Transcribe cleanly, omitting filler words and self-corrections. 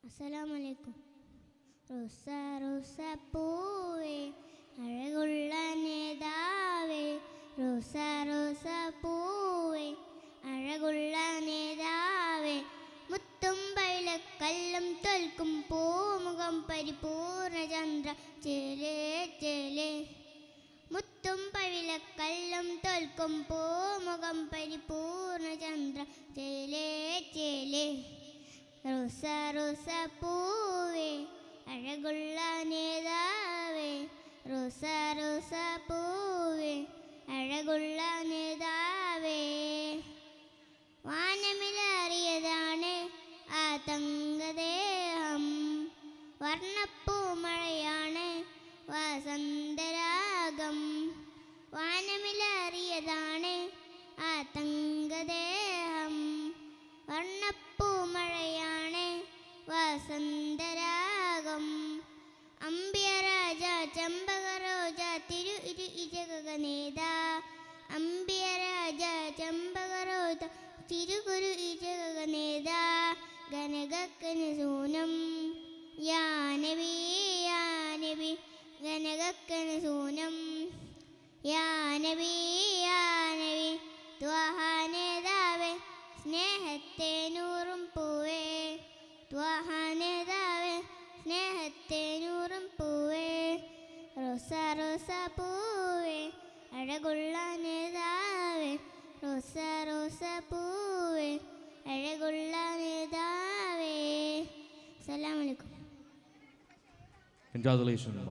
അസ്സലാമലൈക്കും. റോസ റോസ പൂവേ അഴകുള്ള നേതാവേ, റോസ റോസ പൂവേ അഴകുള്ള നേതാവേ, മുത്തും പൈലക്കല്ലും തോൽക്കും പൂമുഖം പരിപൂർണ ചന്ദ്ര ചേലേ ചേലേ, മുത്തും പവിഴക്കല്ലും തോൽക്കും പൂമുഖം പരിപൂർണ ചന്ദ്ര ചേലേ ചേലേ, റോസ റോസ പൂവേ അഴകുള്ള നേതാവേ, റോസ റോസ പൂവേ അഴകുള്ള നേതാവേ, വാനമിലേറിയതാണ് ആ തങ്കദേഹം, വർണ്ണപ്പൂമഴയാണ് വസന്തരാഗം, വാനമിലേറിയതാണ് ആ തങ്കദേഹം, വർണ്ണപ്പൂമഴയാണ് വസന്തരാഗം, അമ്പിയരാജ ചെമ്പകരോജ തിരു ഇരു ഇജഗനേത, അമ്പിയരാജ ചെമ്പകരോജ തിരുഗുരു ഇജഗനേത, ഗനഗക്കന് സൂനം യാനവി യാനവി, ഗനഗക്കന് സൂനം യാനവി യാനവി, ത്വഹാനേതാവേ സ്നേഹത്തെ നൂറും പൂവേ, ത്വഹാനേതാവേ സ്നേഹത്തെ നൂറും പൂവേ, റോസ റോസ പൂവേ അഴകുള്ള നേതാവേ, റോസ റോസ പൂവേ അഴകുള്ള നേതാവേ. അസ്സലാമു അലൈക്കും. Congratulations.